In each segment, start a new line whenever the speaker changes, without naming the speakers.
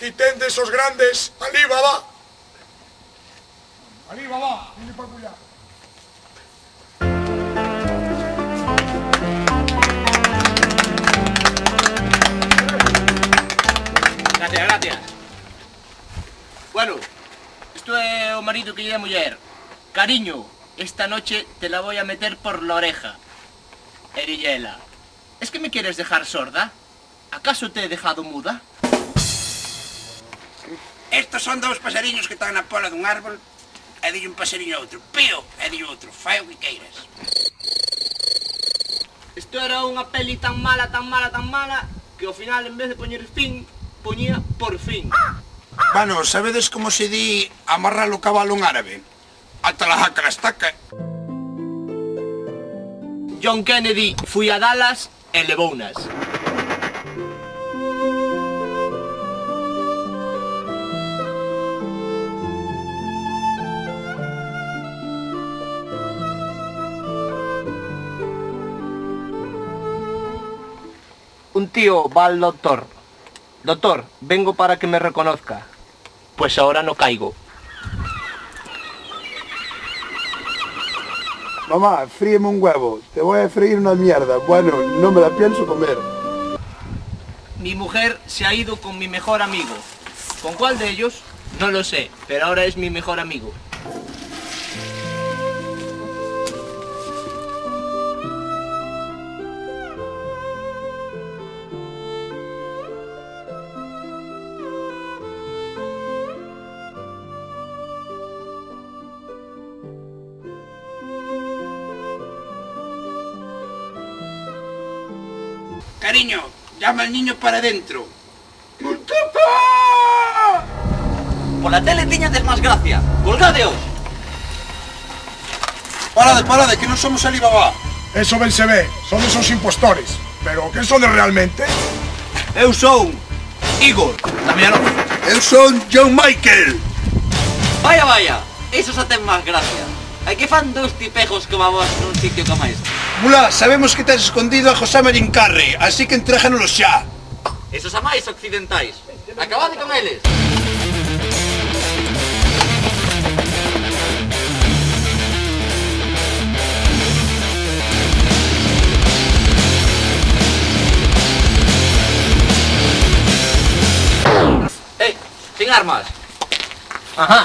Aquí tendes os grandes Alí Baba. Alí Baba, vine pa cuidar.
Gracias, gracias. Bueno, esto é o marido que lle a muller. Cariño, esta noche te la voy a meter por la oreja. E dille, ¿es que me quieres dejar sorda? ¿Acaso te he dejado muda?
Estos son dous pasariños que están na pola dun árbol e dille un pasariño a outro, pío, e dille outro, fai o que queiras.
Isto era unha peli tan mala, que ao final en vez de poñer fin, poñía por fin.
Bueno, sabedes como se di amarrar o cabalo en árabe? Ata la jaca la estaca.
John Kennedy fui a Dallas e levounas. Un tío va al doctor. Doctor, vengo para que me reconozca. Pues ahora no caigo.
Mamá, fríeme un huevo. Te voy a freír una mierda. Bueno, no me la pienso comer.
Mi mujer se ha ido con mi mejor amigo. ¿Con cuál de ellos? No lo sé, pero ahora es mi mejor amigo.
Cariño, llama al niño para dentro.
Por la tele tiñades máis gracia. Colgadeos.
Parade, que non somos Alibaba.
Eso ben se ve, son esos impostores. Pero que son realmente?
Eu son Igor, Damianov.
Eu son John Michael.
Vaya, eso xa ten máis gracia. Hai que fan dous tipejos como a vos nun sitio como este.
Mula, sabemos que te has escondido a José Marín Carre, así que entréjanoslo xa.
Esos a máis occidentais. Acabade con eles. Sin armas.
Ajá.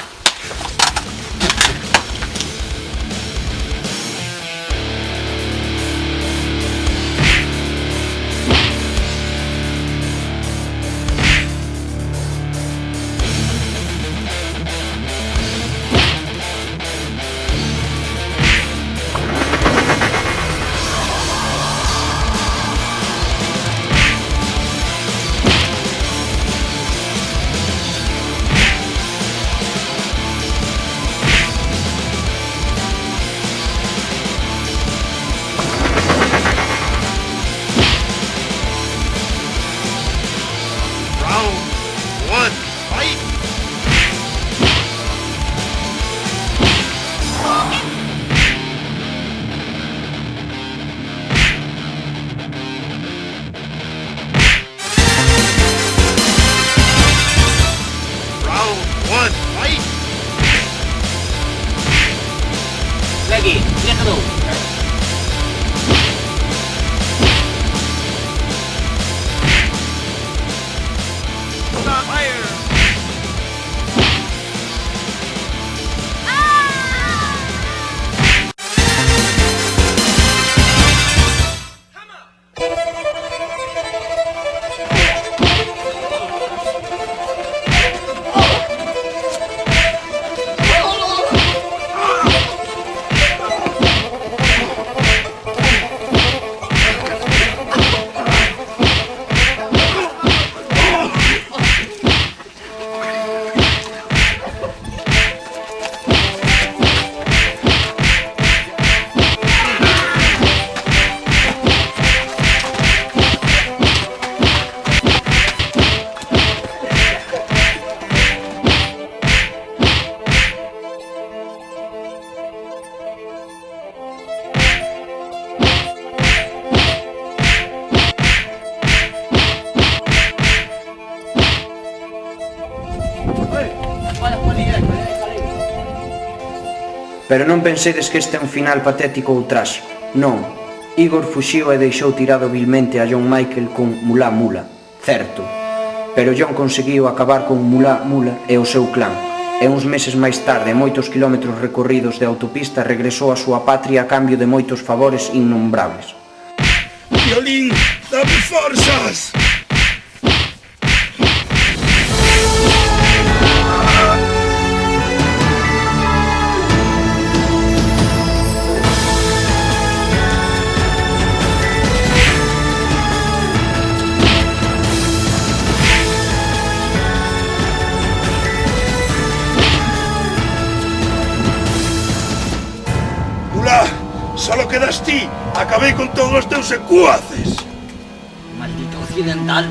Pero non pensedes que este é un final patético ou tráxico. Non. Igor fuxiu e deixou tirado vilmente a John Michael con Mulá Mula. Certo. Pero John conseguiu acabar con Mulá Mula e o seu clan. E uns meses máis tarde, moitos quilómetros recorridos de autopista, regresou a súa patria a cambio de moitos favores innombrables.
Violín, dame forzas! Solo quedas ti. Acabei con todos os teus secuaces.
Maldito occidental.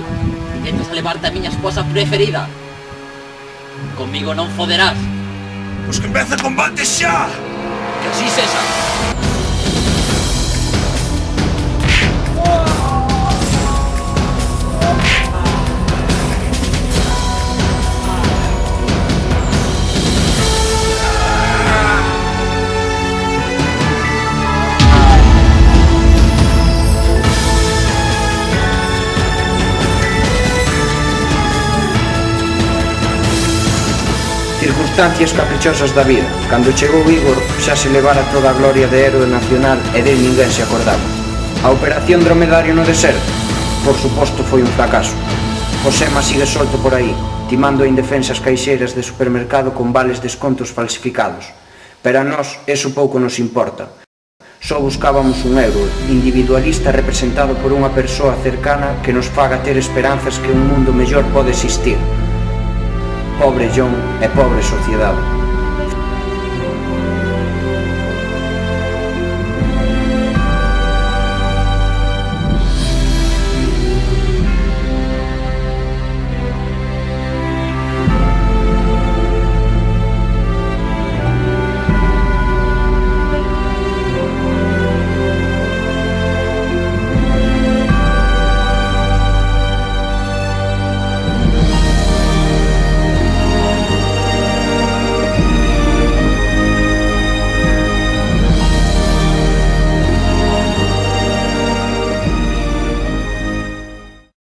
Intentas a levarte a miña esposa preferida. Comigo non foderás.
Pois que empece combate xa.
Que así sexa.
Circunstancias caprichosas da vida. Cando chegou Igor, xa se levara toda a gloria de héroe nacional e del ninguén se acordaba. A operación Dromedario no deserto? Por suposto foi un fracaso. Josema sigue solto por aí, timando a indefensas caixeiras de supermercado con vales descontos falsificados. Pero a nós, eso pouco nos importa. Só buscábamos un euro individualista representado por unha persoa cercana que nos faga ter esperanzas que un mundo mellor pode existir. Pobre John e pobre sociedade.